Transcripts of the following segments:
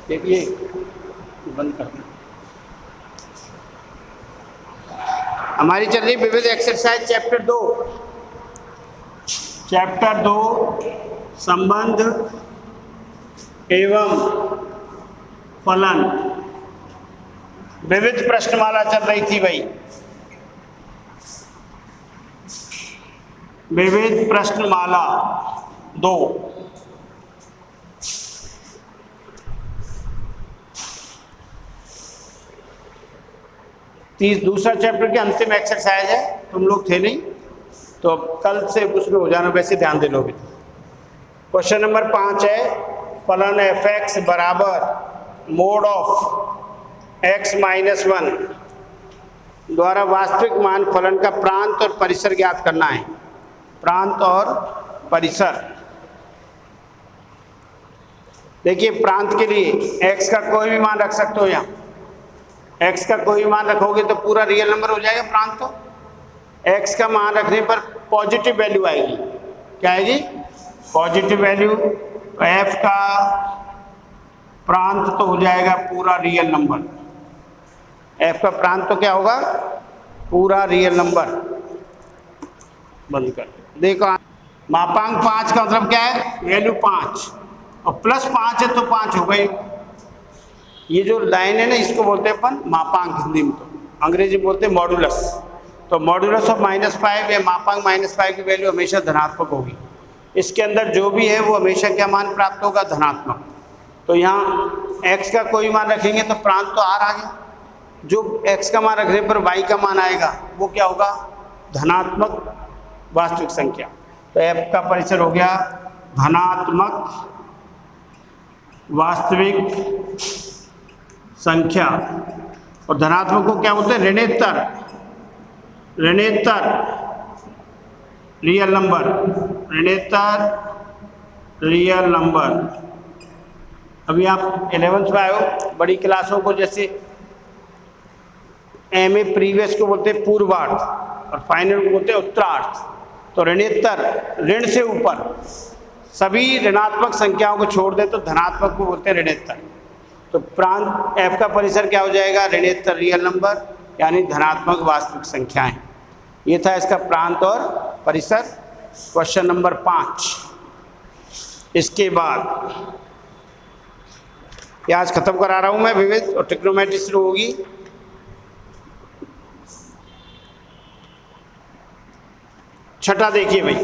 देखिए बंद कर दें। हमारी चल रही विविध एक्सरसाइज चैप्टर 2 संबंध एवं फलन। विविध प्रश्नमाला चल रही थी भाई, विविध प्रश्नमाला 2। दूसरा चैप्टर के अंतिम एक्सरसाइज है, तुम लोग थे नहीं तो अब कल से उसमें हो जाना, वैसे ध्यान दे लोगे। क्वेश्चन नंबर 5 है, फलन f(x) बराबर मोड ऑफ x माइनस 1 द्वारा वास्तविक मान फलन का प्रांत और परिसर ज्ञात करना है। प्रांत और परिसर, देखिए प्रांत के लिए x का कोई भी मान रख सकते हो। यहाँ x का कोई मान रखोगे तो पूरा रियल नंबर हो जाएगा प्रांत। तो x का मान रखने पर पॉजिटिव वैल्यू आएगी। क्या आएगी? Positive value. तो f का प्रांत तो हो जाएगा पूरा रियल नंबर। f का प्रांत तो क्या होगा? पूरा रियल नंबर। बंद कर देखो, मापांक 5 का मतलब क्या है? वैल्यू 5 और प्लस 5 है तो 5 हो गई। ये जो लाइन है ना, इसको बोलते हैं अपन मापांक, हिंदी में तो, अंग्रेजी में बोलते हैं मॉडुलस। तो मॉडुलस ऑफ -5 या मापांक -5 की वैल्यू हमेशा धनात्मक होगी। इसके अंदर जो भी है वो हमेशा क्या मान प्राप्त होगा? धनात्मक। तो यहाँ x का कोई मान रखेंगे तो प्रांत तो r आ गया। जो x का मान रखने पर y का मान आएगा वो क्या होगा? धनात्मक वास्तविक संख्या। तो f का परिसर हो गया धनात्मक वास्तविक संख्या। और धनात्मक को क्या बोलते हैं? ऋणेतर। ऋणेतर रियल नंबर। ऋणेतर रियल नंबर। अभी आप 11th में आए हो, बड़ी क्लासों को जैसे एमए प्रीवियस को बोलते हैं पूर्वार्ध और फाइनल को बोलते हैं उत्तरार्ध। तो ऋणेतर, ऋण से ऊपर सभी ऋणात्मक संख्याओं को छोड़ दें तो धनात्मक को बोलते हैं ऋणेतर। तो प्रांत f का परिसर क्या हो जाएगा? ऋणेतर रियल नंबर, यानी धनात्मक वास्तविक संख्याएं। ये था इसका प्रांत और परिसर। Question number 5। इसके बाद ये आज खत्म करा रहा हूं मैं, विविध और ट्रिग्नोमेट्री शुरू होगी। छठा देखिए भाई,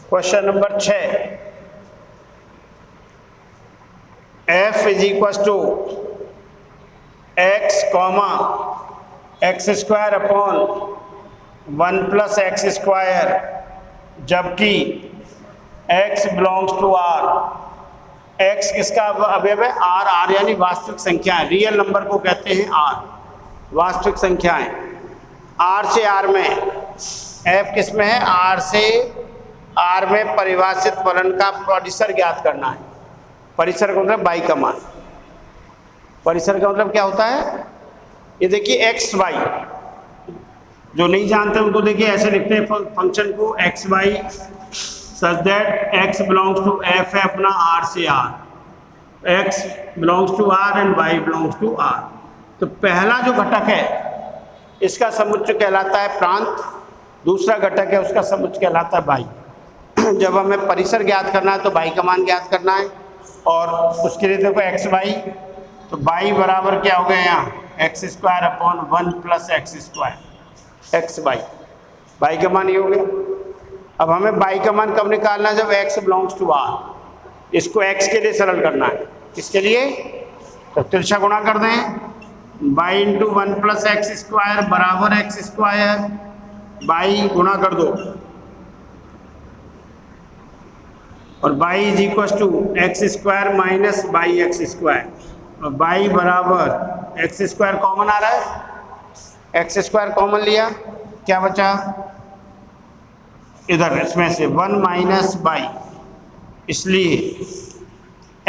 question number 6। f = x, x² upon 1 + x², जबकि x belongs to r। x किसका अवयव है? r यानी वास्तविक संख्याएं। रियल नंबर को कहते हैं r, वास्तविक संख्याएं। r से r में, f किस में है? r से r में परिभाषित फलन का परिसर ज्ञात करना है। परिसर का मतलब y का मान। परिसर का मतलब क्या होता है? ये देखिए x y, जो नहीं जानते उनको देखिए ऐसे लिखते हैं फंक्शन को, x y such that x belongs to f है अपना r से r, x belongs to r and y belongs to r। तो पहला जो घटक है इसका समुच्चय कहलाता है प्रांत, दूसरा घटक है उसका समुच्चय कहलाता है y। जब हमें परिसर ज्ञात करना है तो y का मान ज्ञात करना है, और उसके लिए देखो x y, तो y बराबर क्या हो गया? यहाँ x² upon 1 + x², x y का मान ये हो गया। अब हमें y का मान कब निकालना है? जब x बिलोंग्स टू r। इसको x के लिए सरल करना है। किसके लिए? तो तिरछा गुणा कर दें, y × 1 + x² बराबर x², y गुणा कर दो, और y = x² - yx², और y बराबर x² कॉमन आ रहा है, x² कॉमन लिया, क्या बचा? इधर इसमें से 1 - y, इसलिए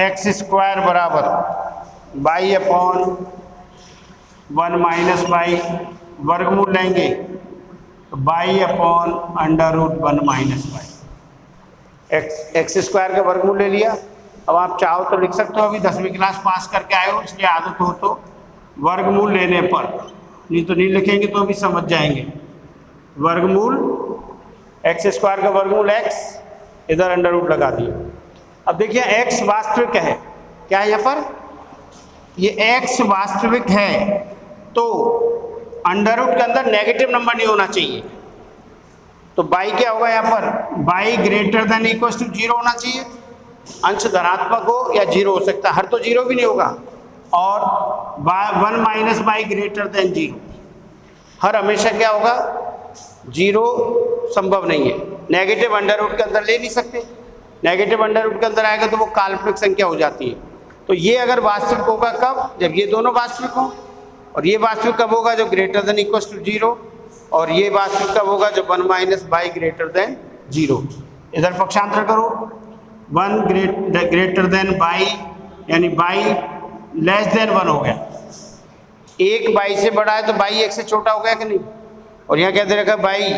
x² बराबर y अपॉन 1 - y, वर्गमूल लेंगे तो y upon √1 - y। X square का वर्गमूल ले लिया। अब आप चाहो तो लिख सकते हो, अभी 10वीं क्लास पास करके आए हो इसलिए आदत हो तो वर्गमूल लेने पर, नहीं तो नहीं लिखेंगे तो भी समझ जाएंगे। वर्गमूल एक्स स्क्वायर का वर्गमूल एक्स, इधर अंडर रूट लगा दिया। अब देखिए एक्स वास्तविक है, क्या है यहाँ पर, ये एक्स वास्तविक है तो अंडर रूट के अंदर नेगेटिव नंबर नहीं होना चाहिए। तो बाई क्या होगा यहाँ पर, y greater than equal to 0 होना चाहिए। अंश धनात्मक हो या 0 हो सकता है, हर तो 0 भी नहीं होगा। और 1 माइनस बाई ग्रेटर देन 0, हर हमेशा क्या होगा, 0 संभव नहीं है। नेगेटिव अंडर रूट के अंदर ले नहीं सकते, नेगेटिव अंडर रूट के अंदर आएगा तो वो काल्पनिक संख्या हो जाती है। तो ये अगर वास्तविक होगा कब, जब ये दोनों वास्तविक हो। और ये वास्तविक कब होगा, जब ग्रेटर देन इक्वल टू 0। और ये वास्तविक कब होगा, जब 1 माइनस बाई ग्रेटर देन 0। इधर पक्षांतर करो, 1 ग्रेटर देन बाई यानी बाई लेस देन 1 हो गया। एक बाई से बड़ा है तो बाई 1 से छोटा हो गया कि नहीं। और यहाँ क्या दे रखा है, y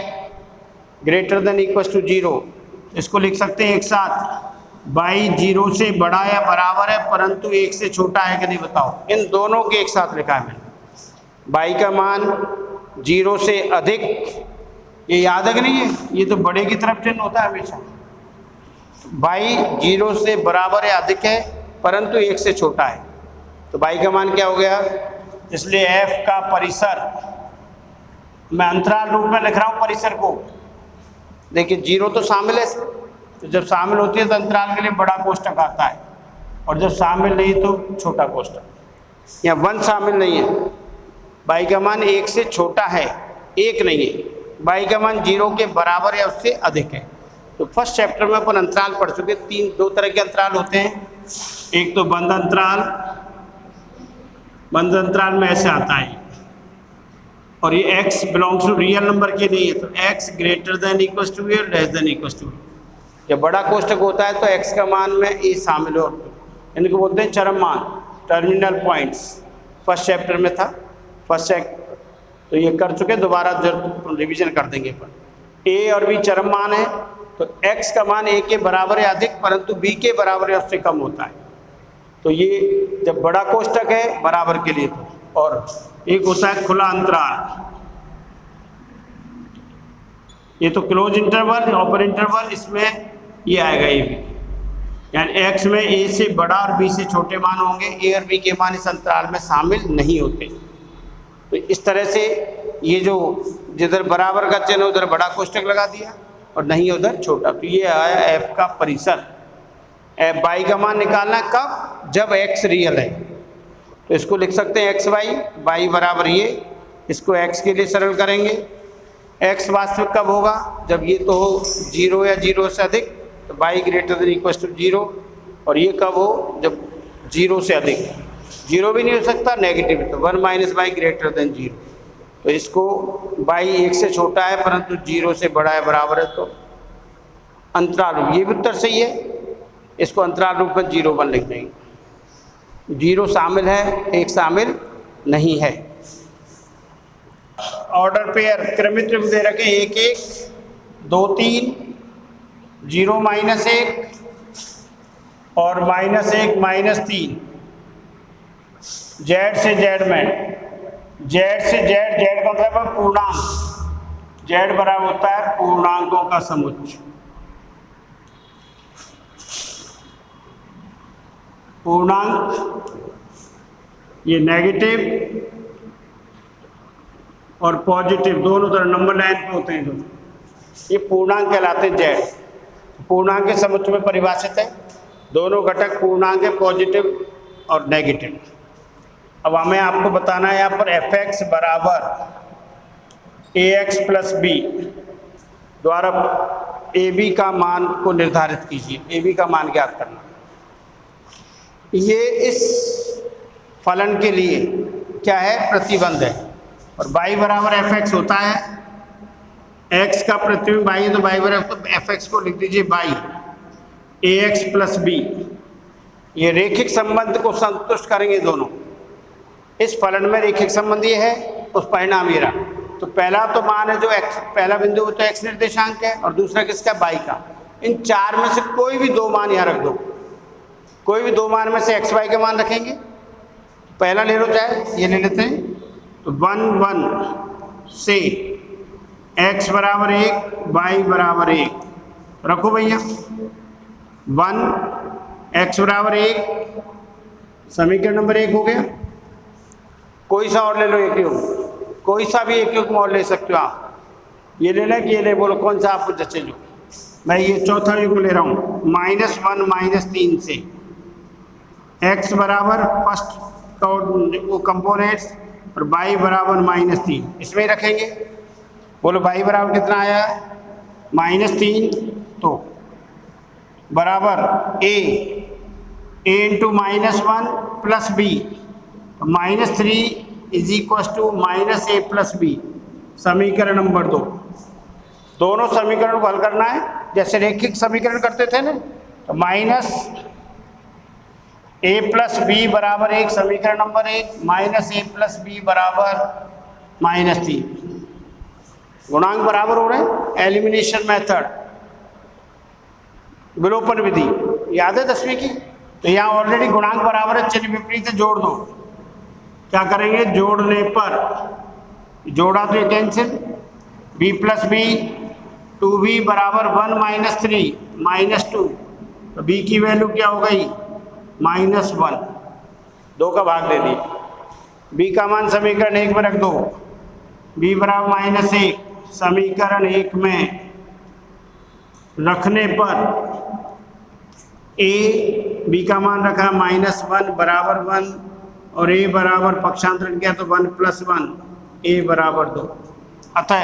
greater than equal to 0। इसको लिख सकते हैं एक साथ, बाई 0 से बड़ा या बराबर है परंतु 1 से छोटा है कि नहीं, बताओ। इन दोनों के एक साथ लिखा है मैंने। बाई का मान 0 से अधिक, ये याद है कि नहीं है, ये तो बड़े की तरफ चिन्ह होता है हमेशा। बाई 0 से बराबर या अधिक है परंतु 1 से छोटा है, तो बाई का मान क्या हो गया। इसलिए f का परिसर, मैं अंतराल रूप में लिख रहा हूँ परिसर को। देखिए 0 तो शामिल है इसमें, तो जब शामिल होती है तो अंतराल के लिए बड़ा कोष्ठक आता है, और जब शामिल नहीं तो छोटा कोष्ठक। यहाँ 1 शामिल नहीं है, बाई का मान 1 से छोटा है, 1 नहीं है। बाई का मान 0 के बराबर या उससे अधिक है। तो फर्स्ट चैप्टर में अपन अंतराल पढ़ चुके, 2 तरह के अंतराल होते हैं। एक तो बंद अंतराल, बंद अंतराल में ऐसे आता है, और ये x belongs to real number के नहीं है, तो x greater than equal to और लेस देन इक्वल टू। जब बड़ा कोष्ठक होता है तो x का मान में a शामिल हो, इनको बोलते हैं चरम मान, टर्मिनल पॉइंट्स। फर्स्ट चैप्टर में था, फर्स्ट चैप्टर तो ये कर चुके, दोबारा जरूर रिवीजन कर देंगे अपन। a और b चरम मान है, तो x का मान a के बराबर या अधिक परंतु b के बराबर या उससे कम होता है। तो ये जब बड़ा कोष्ठक है बराबर के लिए तो, और एक होता है खुला अंतराल, ये तो क्लोज इंटरवल, ओपन इंटरवल, इसमें ये आएगा ये भी, यानी x में a से बड़ा और b से छोटे मान होंगे, a और b के मान इस अंतराल में शामिल नहीं होते। तो इस तरह से ये जो जिधर बराबर का चिन्ह उधर बड़ा कोष्ठक लगा दिया और नहीं उधर छोटा। तो ये आया f का परिसर। बाई का मान निकालना कब, जब x रियल है, तो इसको लिख सकते हैं एक्स बाई बराबर ये, इसको x के लिए सरल करेंगे। x वास्तविक कब होगा, जब ये तो हो 0 या 0 से अधिक, तो y greater than equal to 0। और ये कब हो, जब 0 से अधिक, 0 भी नहीं हो सकता, नेगेटिव, तो 1 माइनस बाई ग्रेटर देन 0। तो इसको बाई 1 से छोटा है परंतु 0 से बड़ा है बराबर है, तो अंतराल रूप, ये भी उत्तर सही है। इसको अंतराल रूप में 0 1 लिख देंगे। 0 शामिल है, 1 शामिल नहीं है। ऑर्डर पेयर क्रमित रूप दे रखे 1 1 2 3, 0 माइनस 1 और माइनस 1 माइनस 3। जेड से जेड में, जेड से जेड, जेड का मतलब है पूर्णांक, जेड बराबर होता है पूर्णांकों का समुच्चय। पूर्णांक ये नेगेटिव और पॉजिटिव दोनों तरह नंबर लाइन पे होते हैं दोनों, ये पूर्णांक कहलाते हैं। जेड पूर्णांक के समुच्चय में परिभाषित है, दोनों घटक पूर्णांक है, पॉजिटिव और नेगेटिव। अब हमें आपको बताना है यहाँ पर fx बराबर ax प्लस b द्वारा ab का मान को निर्धारित कीजिए। ab का मान ज्ञात करना, ये इस फलन के लिए क्या है, प्रतिबंध है। और y बराबर fx होता है, x का प्रतिबिंब y है तो y बराबर, तो fx को लिख दीजिए y ax प्लस b। ये रैखिक संबंध को संतुष्ट करेंगे दोनों। इस फलन में रैखिक संबंध ये है, उस परिणाम ये रहा। तो पहला तो मान है जो x, पहला बिंदु तो x निर्देशांक है और दूसरा किसका, y का। इन चार में से कोई भी दो मान यहाँ रख दो, कोई भी दो मान में से एक्स वाई के मान रखेंगे। पहला ले लो, चाहे ये ले लेते हैं, तो 1 1 से x बराबर 1 y बराबर 1 रखो भैया। 1 x बराबर 1 समीकरण नंबर 1 हो गया। कोई सा और ले लो, एक युग्म, कोई सा भी एक युग्म और ले सकते हो आप। ये ले लें कि ये ले, बोलो कौन सा आपको जचे जो। मैं ये चौथा युग्म ले रहा हूँ, -1 -3 से x बराबर फर्स्ट वो कंपोनेंट्स और y बराबर -3 इसमें ही रखेंगे। बोलो y बराबर कितना आया, -3, तो बराबर a into -1 plus b, -3 is equ to -a plus b, समीकरण नंबर 2। दोनों समीकरण को हल करना है जैसे रेखिक समीकरण करते थे ना, तो -a प्लस b बराबर 1 समीकरण नंबर 1, -a प्लस b बराबर -3। गुणांक बराबर हो रहे हैं, एलिमिनेशन मेथड, विलोपन विधि याद है 10वीं की। तो यहाँ ऑलरेडी गुणांक बराबर है, चिन्ह विपरीत है, जोड़ दो। क्या करेंगे, जोड़ने पर जोड़ा तो ये cancel, b plus b 2b बराबर 1 -3 -2, तो b की वैल्यू क्या हो गई, -1, 2 का भाग दे दिए। b का मान समीकरण 1 में रख दो, b बराबर -1 समीकरण 1 में रखने पर a b का मान रखा -1 बराबर 1 और a बराबर पक्षांतरण किया तो 1 + 1 a बराबर 2। अतः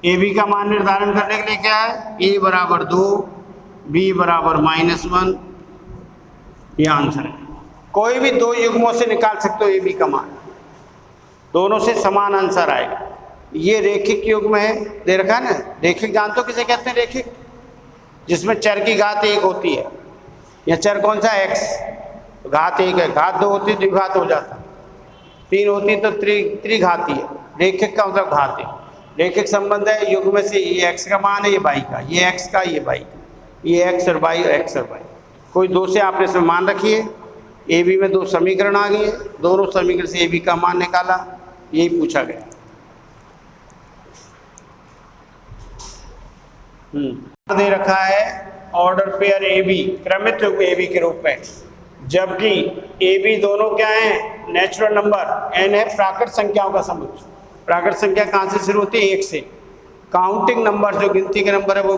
ए बी का मान निर्धारण करने के लिए क्या है, a बराबर 2 b बराबर -1, ये आंसर है। कोई भी दो युग्मों से निकाल सकते हो ए बी का मान, दोनों से समान आंसर आएगा। ये रेखिक युग्म है, दे रखा है ना। रेखिक जानते हो किसे कहते हैं, रेखिक जिसमें चर की घात 1 होती है। यह चर कौन सा, x, तो घात 1 है, घात 2 होती द्विघात हो जाता, 3 होती तो त्रिघाती है। रेखिक का मतलब घात है। रेखिक संबंध है युग्म में से, ये x का मान है, ये y का, ये x का, ये y, ये x और y और x और y। कोई दो से आपने इसमें मान रखी है, ए बी में दो समीकरण आ गए, दोनों समीकरण से ए बी का मान निकाला, यही पूछा गया। दे रखा है ऑर्डर पेयर ए बी, क्रमित युग्म ए बी के रूप में, जबकि ए बी दोनों क्या है, नेचुरल नंबर, n है प्राकृत संख्याओं का समुच्चय। प्राकृत संख्या कहाँ से शुरू होती है, 1 से। काउंटिंग नंबर जो गिनती के नंबर है वो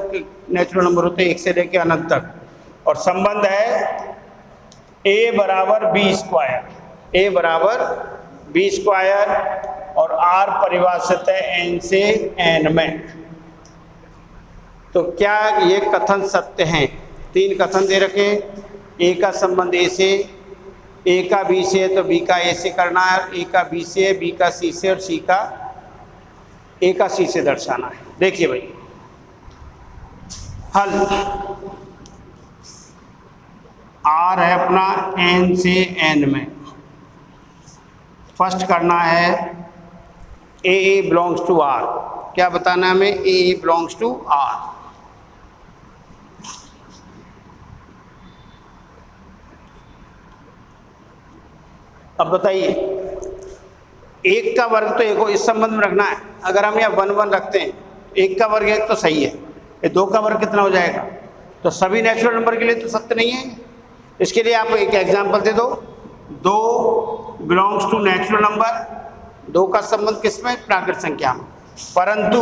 नेचुरल नंबर होते हैं 1 से लेकर अनंत तक। और संबंध है a बराबर b², a बराबर b² और r परिभाषित है n से n में। तो क्या ये कथन सत्य हैं? 3 कथन दे रखे, a का संबंध a से, a का b से है तो b का a से करना है, a का b से है, b का c से और c का a का c से दर्शाना है। देखिए भाई हल, r है अपना n से n में, फर्स्ट करना है a बिलोंग्स टू r। क्या बताना है हमें, a बिलोंग्स टू r। अब बताइए, 1 का वर्ग तो एक हो, इस संबंध में रखना है। अगर हम यहाँ 1 1 रखते हैं, 1 का वर्ग 1 तो सही है, ये 2 का वर्ग कितना हो जाएगा, तो सभी नेचुरल नंबर के लिए तो सत्य नहीं है। इसके लिए आप एक एग्जांपल दे दो, 2 बिलोंग्स टू नेचुरल नंबर, 2 का संबंध किसमें, प्राकृत संख्या में, परंतु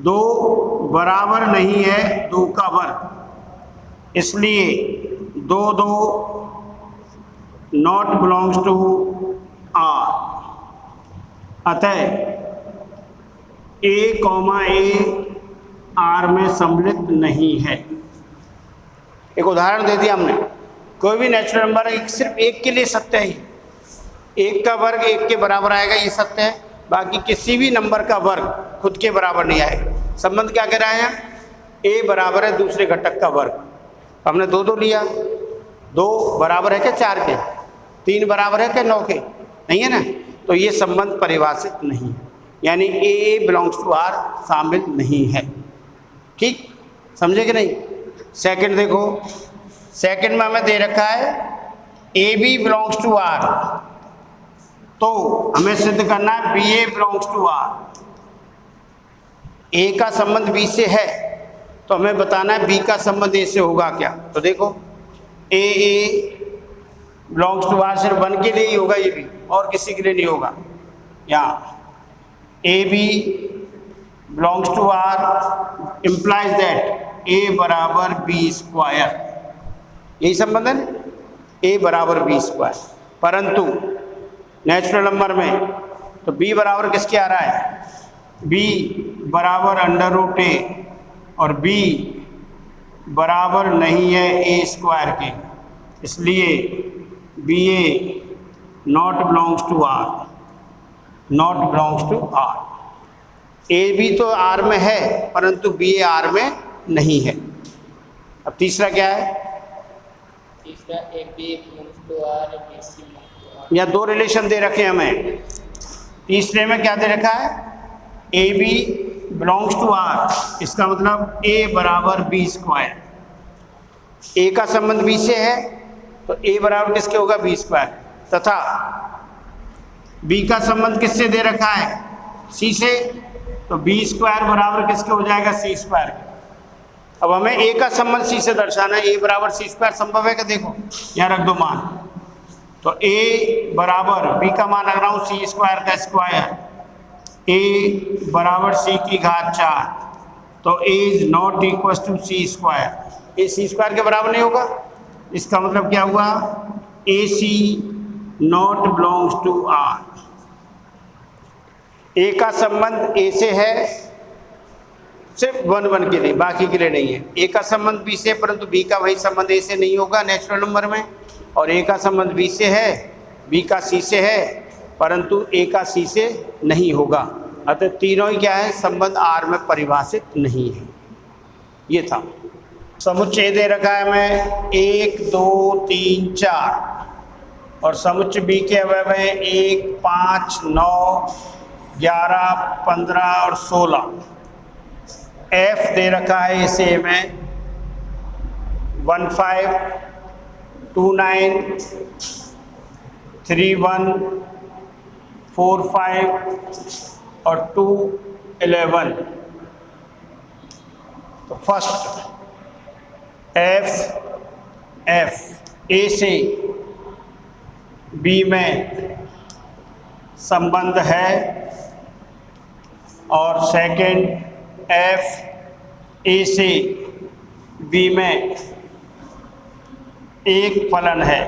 2 बराबर नहीं है 2 का वर्ग, इसलिए 2 2 नॉट बिलोंग्स टू r। अतः a, r में सम्मिलित नहीं है। एक उदाहरण दे दिया हमने, कोई भी नेचुरल नंबर है, सिर्फ 1 के लिए सत्य है, 1 का वर्ग 1 के बराबर आएगा, ये सत्य है। बाकी किसी भी नंबर का वर्ग खुद के बराबर नहीं आएगा। संबंध क्या कह रहा है, a बराबर है दूसरे घटक का वर्ग। हमने 2 2 लिया, 2 बराबर है क्या 4 के, 3 बराबर है क्या 9 के, नहीं है ना। तो ये संबंध परिभाषित नहीं है, यानी a बिलोंग्स टू r शामिल नहीं है। ठीक, समझे कि नहीं। सेकंड देखो, सेकंड में हमें दे रखा है A B belongs to R, तो हमें सिद्ध करना है B A belongs to R. A का संबंध बी से है तो हमें बताना है बी का संबंध ए से होगा क्या। तो देखो ए बिलोंग्स टू आर सिर्फ वन के लिए ही होगा, ये भी और किसी के लिए नहीं होगा। यहाँ A B belongs to R implies that A बराबर बी स्क्वायर, यही संबंध है ना, ए बराबर बी स्क्वायर। परंतु नेचुरल नंबर में तो बी बराबर किसके आ रहा है, बी बराबर अंडर रूट ए, और बी बराबर नहीं है ए स्क्वायर के, इसलिए B A not belongs to R, not belongs to R. A भी तो आर में है परंतु बी ए आर में नहीं है। अब तीसरा क्या है, तीसरा A B belongs to R, B C belongs to R. या दो रिलेशन दे रखे हैं हमें। तीसरे में क्या दे रखा है, A B belongs to R, इसका मतलब ए बराबर बी स्क्वायर। ए का संबंध बी से है तो ए बराबर किसके होगा, बी स्क्वायर, तथा बी का संबंध किससे दे रखा है, सी से, तो बी स्क्वायर बराबर किसके हो जाएगा, सी स्क्वायर के। अब हमें ए का संबंध सी से दर्शाना है, ए बराबर सी स्क्वायर संभव है क्या, देखो यहाँ रख दो मान, तो ए बराबर बी का मान रख रहा हूँ सी स्क्वायर का स्क्वायर, ए बराबर सी की घात 4, तो A is not equal to C square, A C square के बराबर नहीं होगा। इसका मतलब क्या हुआ, A C not belongs to R. A का संबंध ए से है सिर्फ वन वन के लिए, बाकी के लिए नहीं है। ए का संबंध बी से, परंतु बी का वही संबंध ए से नहीं होगा नेचुरल नंबर में, और ए का संबंध बी से है, बी का सी से है, परंतु ए का सी से नहीं होगा। अतः तीनों ही क्या है, संबंध आर में परिभाषित नहीं है। ये था समुच्चय दे रखा है हमें 1 2 3 4, और समुच्चय बी के अवयव हैं 1 5 9 11 15 और 16। एफ दे रखा है इसे में 15 29 31 45 और 211। तो फर्स्ट एफ ए से बी में संबंध है, और सेकंड एफ ए से बी में एक फलन है।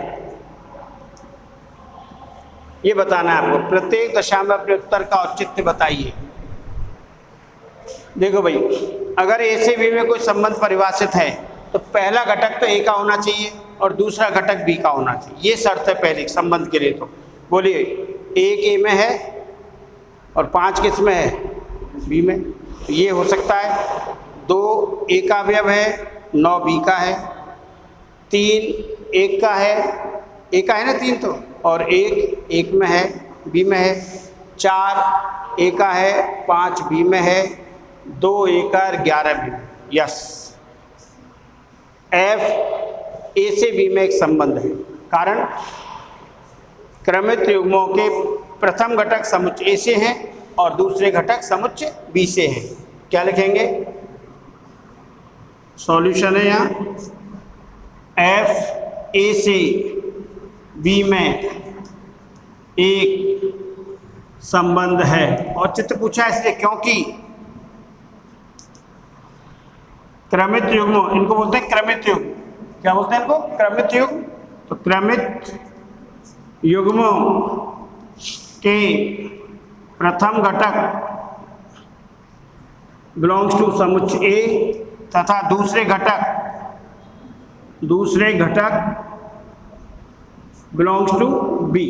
ये बताना है आपको, प्रत्येक दशा में अपने उत्तर का औचित्य बताइए। देखो भाई, अगर ए से बी में कोई संबंध परिभाषित है तो पहला घटक तो ए का होना चाहिए और दूसरा घटक बी का होना चाहिए, ये शर्त है पहले संबंध के लिए। तो बोलिए, एक ए में है और 5 किस में है, बी में, तो ये हो सकता है। 2 ए का अवयव है, 9 बी का है, 3 एक का है, ए का है ना 3 तो, और 1 में है, बी में है, 4 ए का है, 5 बी में है, 2 ए का 11 बी में। यस, एफ ए से बी में एक संबंध है, कारण क्रमित युग्मों के प्रथम घटक समुच्चय ए से हैं और दूसरे घटक समुच्चय बी से हैं। क्या लिखेंगे, सॉल्यूशन है यहाँ, एफ ए से बी में एक संबंध है। और चित्र पूछा इसलिए क्योंकि क्रमित युग्म, इनको बोलते हैं क्रमित युग्म। क्या बोलते हैं इनको, क्रमित युग्म। तो क्रमित युग्मों के प्रथम घटक बिलोंग्स टू समुच्चय ए तथा दूसरे घटक बिलोंग्स टू बी।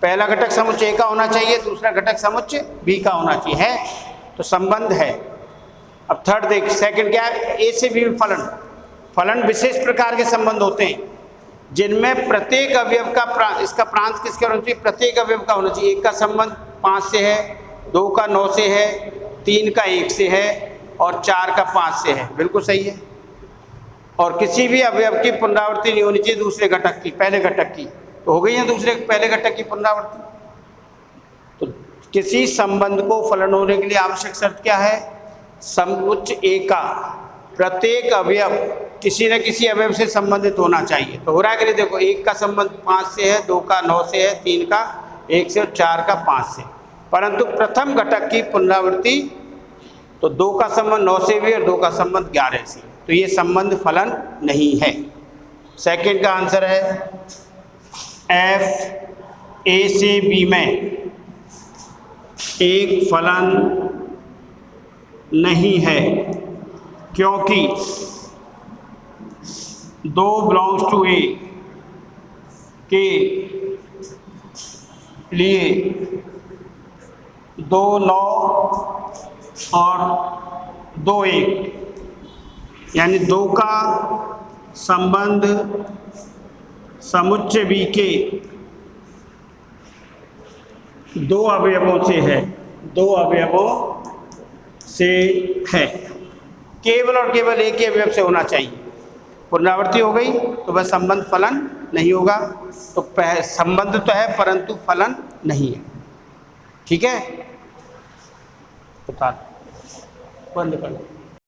पहला घटक समुच्चय ए का होना चाहिए, दूसरा घटक समुच्चय बी का होना चाहिए, है तो संबंध है। अब थर्ड देख, सेकंड क्या है, ए से बी में फलन विशेष प्रकार के संबंध होते हैं जिनमें प्रत्येक अवयव का इसका प्रांत किसके होना चाहिए, प्रत्येक अवयव का होना चाहिए। एक का संबंध 5 से है, 2 का 9 से है, 3 का 1 से है, और 4 का 5 से है, बिल्कुल सही है। और किसी भी अवयव की पुनरावृत्ति नहीं होनी चाहिए दूसरे घटक की, पहले घटक की, तो हो गई है दूसरे पहले घटक की पुनरावृत्ति। तो किसी संबंध को फलन होने के लिए आवश्यक शर्त क्या है? समुच्च ए का प्रत्येक अवयव किसी न किसी अवयव से संबंधित होना चाहिए। तो हो रहा है कि नहीं? देखो, 1 का संबंध 5 से है, 2 का 9 से है, 3 का 1 से और 4 का 5 से। परंतु प्रथम घटक की पुनरावृत्ति तो 2 का संबंध 9 से भी और 2 का संबंध 11 से, तो ये संबंध फलन नहीं है। सेकंड का आंसर है एफ ए से बी में एक फलन नहीं है, क्योंकि 2 बिलोंग्स टू ए के लिए 2 9 और 2 1, यानी 2 का संबंध समुच्चय बी के 2 अवयवों से है, 2 अवयवों से है। केवल और केवल एक ही अवयव से होना चाहिए। पुनरावृत्ति हो गई तो वह संबंध फलन नहीं होगा। तो संबंध तो है परंतु फलन नहीं है। ठीक है, बता बंद कर।